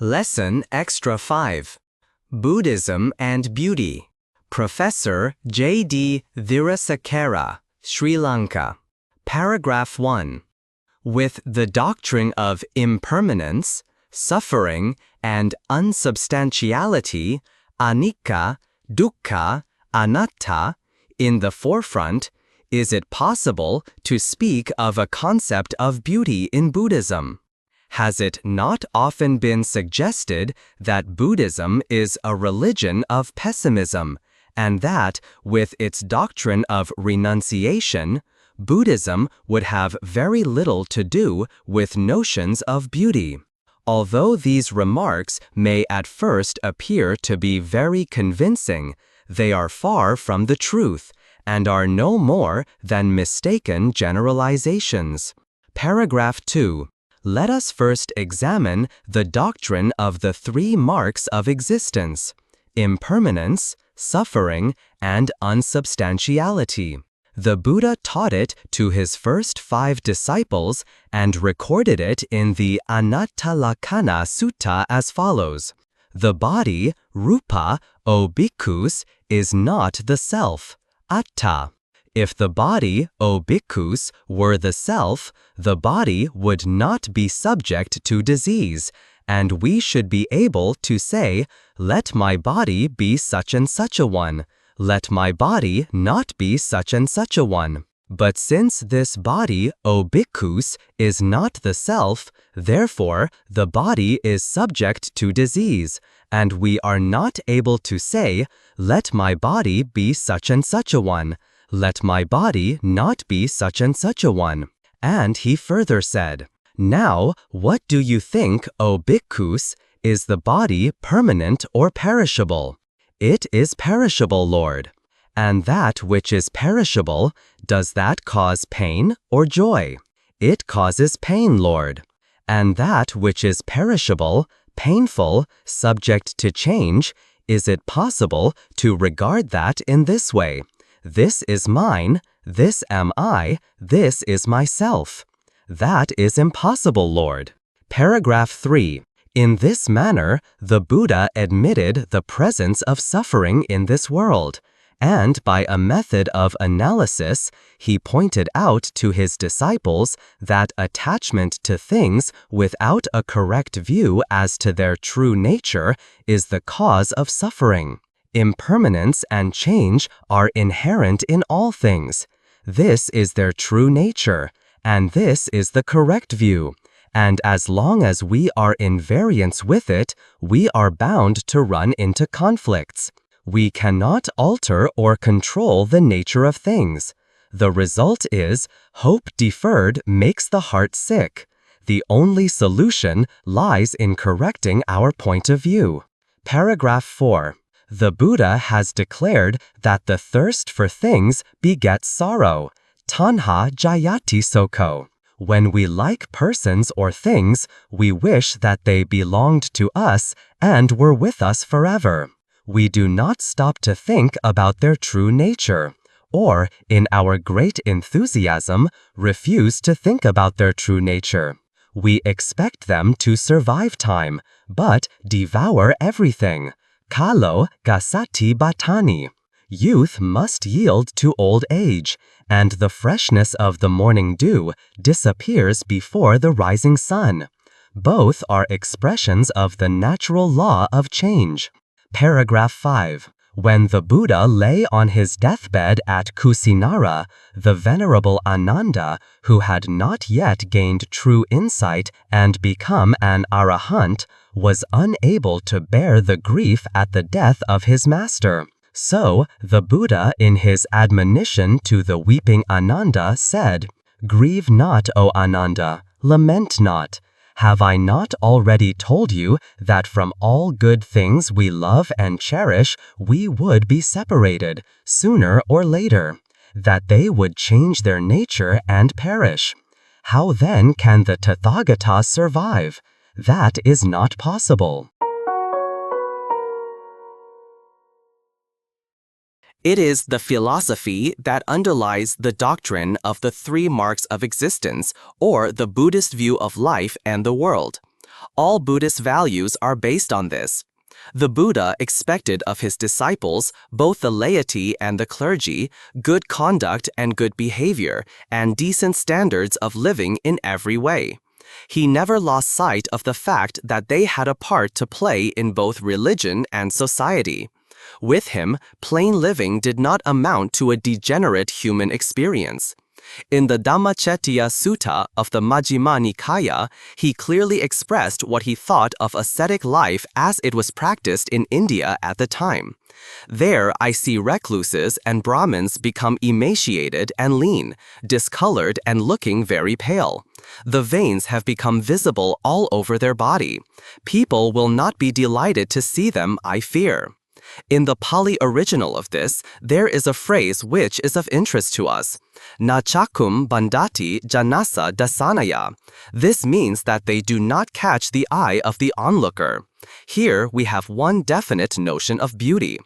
Lesson Extra 5. Buddhism and Beauty. Professor J.D. Virasakara, Sri Lanka. Paragraph 1. With the doctrine of impermanence, suffering, and unsubstantiality, anicca, dukkha, anatta, in the forefront, is it possible to speak of a concept of beauty in Buddhism? Has it not often been suggested that Buddhism is a religion of pessimism, and that, with its doctrine of renunciation, Buddhism would have very little to do with notions of beauty? Although these remarks may at first appear to be very convincing, they are far from the truth, and are no more than mistaken generalizations. Paragraph 2. Let us first examine the doctrine of the three marks of existence: impermanence, suffering, and unsubstantiality. The Buddha taught it to his first 5 disciples and recorded it in the Anattalakkhana Sutta as follows: The body, rupa, O bhikkhus, is not the self, atta. If the body, O bhikkhus, were the self, the body would not be subject to disease, and we should be able to say, "Let my body be such and such a one. Let my body not be such and such a one." But since this body, O bhikkhus, is not the self, therefore the body is subject to disease, and we are not able to say, "Let my body be such and such a one. Let my body not be such and such a one." And he further said, "Now, what do you think, O bhikkhus, is the body permanent or perishable?" "It is perishable, Lord." "And that which is perishable, does that cause pain or joy?" "It causes pain, Lord." "And that which is perishable, painful, subject to change, is it possible to regard that in this way: this is mine, this am I, this is myself?" "That is impossible, Lord." Paragraph 3. In this manner, the Buddha admitted the presence of suffering in this world, and by a method of analysis, he pointed out to his disciples that attachment to things without a correct view as to their true nature is the cause of suffering. Impermanence and change are inherent in all things. This is their true nature, and this is the correct view. And as long as we are in variance with it, we are bound to run into conflicts. We cannot alter or control the nature of things. The result is, hope deferred makes the heart sick. The only solution lies in correcting our point of view. Paragraph 4. The Buddha has declared that the thirst for things begets sorrow. Tanha jayati soko. When we like persons or things, we wish that they belonged to us and were with us forever. We do not stop to think about their true nature, or, in our great enthusiasm, refuse to think about their true nature. We expect them to survive time, but devour everything. Kalo gasati batani. Youth must yield to old age, and the freshness of the morning dew disappears before the rising sun. Both are expressions of the natural law of change. Paragraph 5. When the Buddha lay on his deathbed at Kusinara, the Venerable Ananda, who had not yet gained true insight and become an arahant, was unable to bear the grief at the death of his master. So, the Buddha, in his admonition to the weeping Ananda, said, "Grieve not, O Ananda, lament not. Have I not already told you that from all good things we love and cherish, we would be separated, sooner or later, that they would change their nature and perish? How then can the Tathagata survive? That is not possible." It is the philosophy that underlies the doctrine of the three marks of existence, or the Buddhist view of life and the world. All Buddhist values are based on this. The Buddha expected of his disciples, both the laity and the clergy, good conduct and good behavior, and decent standards of living in every way. He never lost sight of the fact that they had a part to play in both religion and society. With him, plain living did not amount to a degenerate human experience. In the Dhammacettiya Sutta of the Majjhima Nikaya, he clearly expressed what he thought of ascetic life as it was practiced in India at the time. There I see recluses and Brahmins become emaciated and lean, discolored and looking very pale. The veins have become visible all over their body. People will not be delighted to see them, I fear. In the Pali original of this, there is a phrase which is of interest to us. Na chakum bandati janasa dasanaya. This means that they do not catch the eye of the onlooker. Here we have one definite notion of beauty.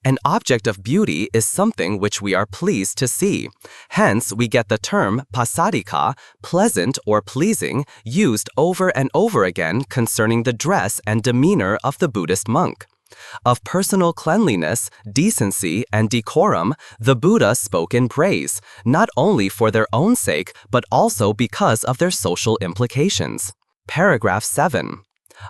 An object of beauty is something which we are pleased to see. Hence we get the term pasadika, pleasant or pleasing, used over and over again concerning the dress and demeanor of the Buddhist monk. Of personal cleanliness, decency, and decorum, the Buddha spoke in praise, not only for their own sake, but also because of their social implications. Paragraph 7.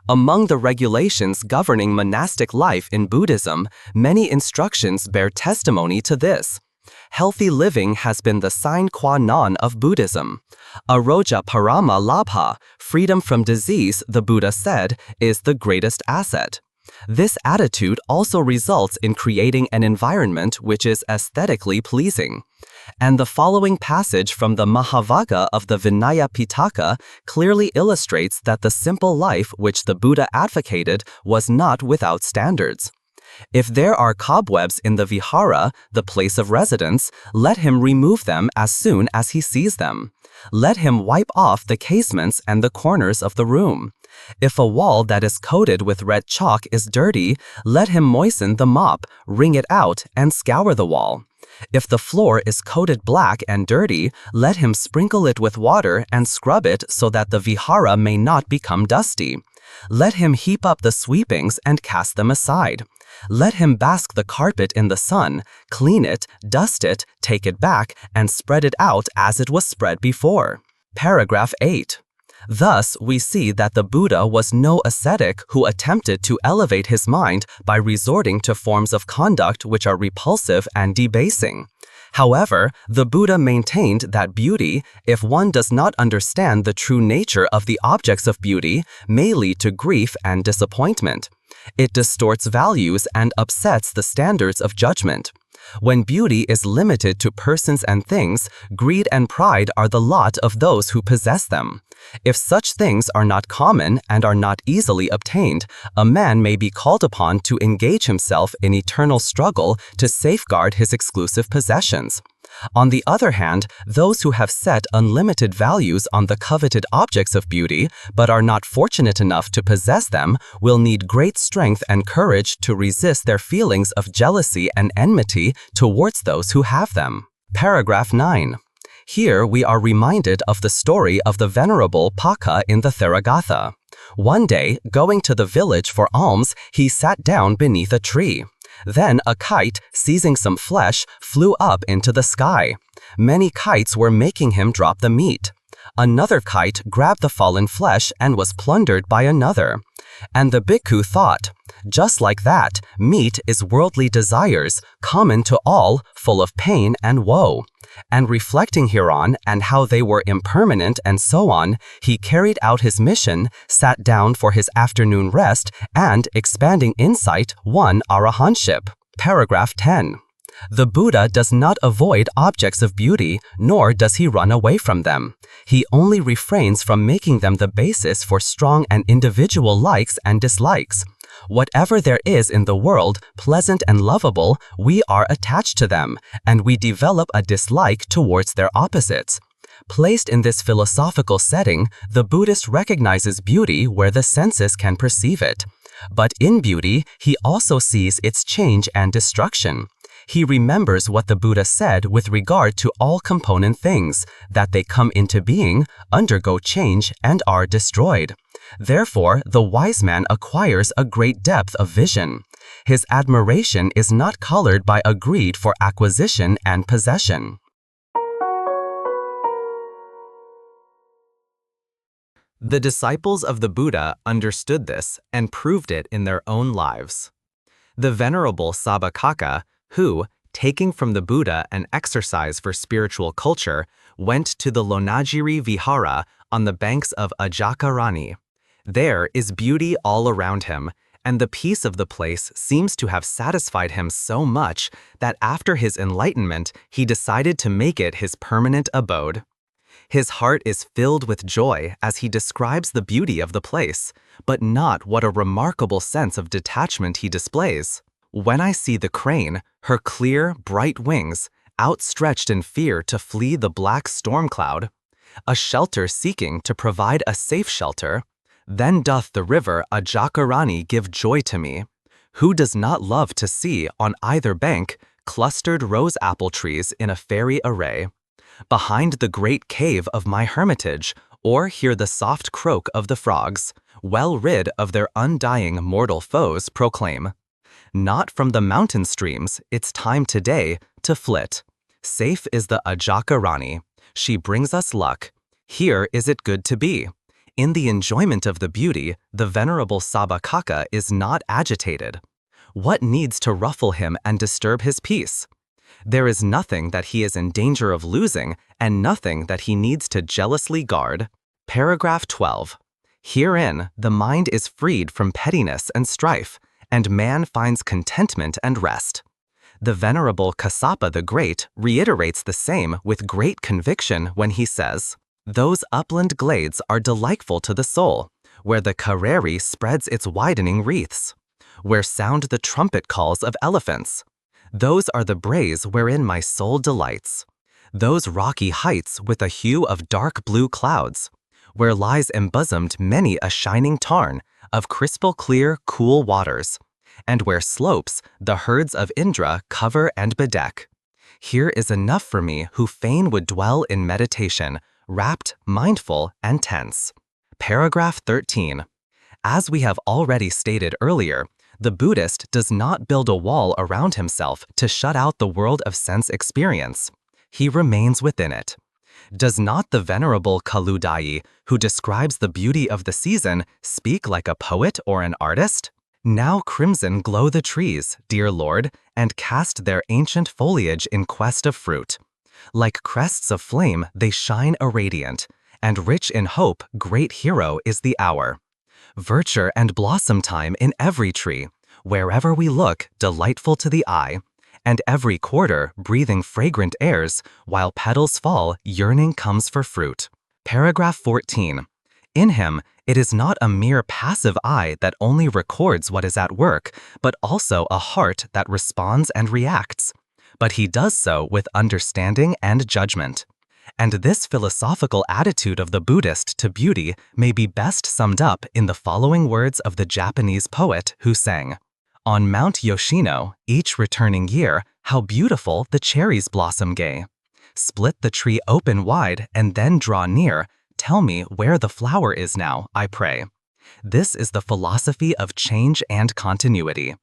Among the regulations governing monastic life in Buddhism, many instructions bear testimony to this. Healthy living has been the sine qua non of Buddhism. Aroja parama labha, freedom from disease, the Buddha said, is the greatest asset. This attitude also results in creating an environment which is aesthetically pleasing. And the following passage from the Mahavagga of the Vinaya Pitaka clearly illustrates that the simple life which the Buddha advocated was not without standards. If there are cobwebs in the vihara, the place of residence, let him remove them as soon as he sees them. Let him wipe off the casements and the corners of the room. If a wall that is coated with red chalk is dirty, let him moisten the mop, wring it out, and scour the wall. If the floor is coated black and dirty, let him sprinkle it with water and scrub it so that the vihara may not become dusty. Let him heap up the sweepings and cast them aside. Let him bask the carpet in the sun, clean it, dust it, take it back, and spread it out as it was spread before. Paragraph 8. Thus, we see that the Buddha was no ascetic who attempted to elevate his mind by resorting to forms of conduct which are repulsive and debasing. However, the Buddha maintained that beauty, if one does not understand the true nature of the objects of beauty, may lead to grief and disappointment. It distorts values and upsets the standards of judgment. When beauty is limited to persons and things, greed and pride are the lot of those who possess them. If such things are not common and are not easily obtained, a man may be called upon to engage himself in eternal struggle to safeguard his exclusive possessions. On the other hand, those who have set unlimited values on the coveted objects of beauty, but are not fortunate enough to possess them, will need great strength and courage to resist their feelings of jealousy and enmity towards those who have them. Paragraph 9. Here we are reminded of the story of the Venerable Paka in the Theragatha. One day, going to the village for alms, he sat down beneath a tree. Then a kite, seizing some flesh, flew up into the sky. Many kites were making him drop the meat. Another kite grabbed the fallen flesh and was plundered by another. And the bhikkhu thought, just like that, meat is worldly desires, common to all, full of pain and woe. And reflecting hereon and how they were impermanent and so on, he carried out his mission, sat down for his afternoon rest, and, expanding insight, won arahantship. Paragraph 10. The Buddha does not avoid objects of beauty, nor does he run away from them. He only refrains from making them the basis for strong and individual likes and dislikes. Whatever there is in the world, pleasant and lovable, we are attached to them, and we develop a dislike towards their opposites. Placed in this philosophical setting, the Buddhist recognizes beauty where the senses can perceive it. But in beauty, he also sees its change and destruction. He remembers what the Buddha said with regard to all component things, that they come into being, undergo change, and are destroyed. Therefore, the wise man acquires a great depth of vision. His admiration is not colored by a greed for acquisition and possession. The disciples of the Buddha understood this and proved it in their own lives. The Venerable Sabakaka, who, taking from the Buddha an exercise for spiritual culture, went to the Lonagiri Vihara on the banks of Ajakarani. There is beauty all around him, and the peace of the place seems to have satisfied him so much that after his enlightenment he decided to make it his permanent abode. His heart is filled with joy as he describes the beauty of the place, but not what a remarkable sense of detachment he displays. When I see the crane, her clear, bright wings, outstretched in fear to flee the black storm cloud, a shelter seeking to provide a safe shelter, then doth the river Ajakarani give joy to me. Who does not love to see on either bank clustered rose apple trees in a fairy array? Behind the great cave of my hermitage, or hear the soft croak of the frogs, well rid of their undying mortal foes, proclaim, not from the mountain streams, it's time today to flit. Safe is the Ajakarani, she brings us luck. Here is it good to be. In the enjoyment of the beauty, the Venerable Sabakaka is not agitated. What needs to ruffle him and disturb his peace? There is nothing that he is in danger of losing and nothing that he needs to jealously guard. Paragraph 12. Herein, the mind is freed from pettiness and strife, and man finds contentment and rest. The Venerable Kassapa the Great reiterates the same with great conviction when he says, those upland glades are delightful to the soul, where the kareri spreads its widening wreaths, where sound the trumpet calls of elephants. Those are the braes wherein my soul delights. Those rocky heights with a hue of dark blue clouds, where lies embosomed many a shining tarn of crystal clear, cool waters, and where slopes the herds of Indra cover and bedeck. Here is enough for me who fain would dwell in meditation, rapt, mindful, and tense. Paragraph 13. As we have already stated earlier, the Buddhist does not build a wall around himself to shut out the world of sense experience. He remains within it. Does not the Venerable Kaludayi, who describes the beauty of the season, speak like a poet or an artist? Now crimson glow the trees, dear Lord, and cast their ancient foliage in quest of fruit. Like crests of flame they shine irradiant, and rich in hope, great hero is the hour. Verdure and blossom time in every tree, wherever we look, delightful to the eye, and every quarter breathing fragrant airs, while petals fall, yearning comes for fruit. Paragraph 14. In him, it is not a mere passive eye that only records what is at work, but also a heart that responds and reacts. But he does so with understanding and judgment. And this philosophical attitude of the Buddhist to beauty may be best summed up in the following words of the Japanese poet who sang, on Mount Yoshino, each returning year, how beautiful the cherries blossom gay. Split the tree open wide and then draw near, tell me where the flower is now, I pray. This is the philosophy of change and continuity.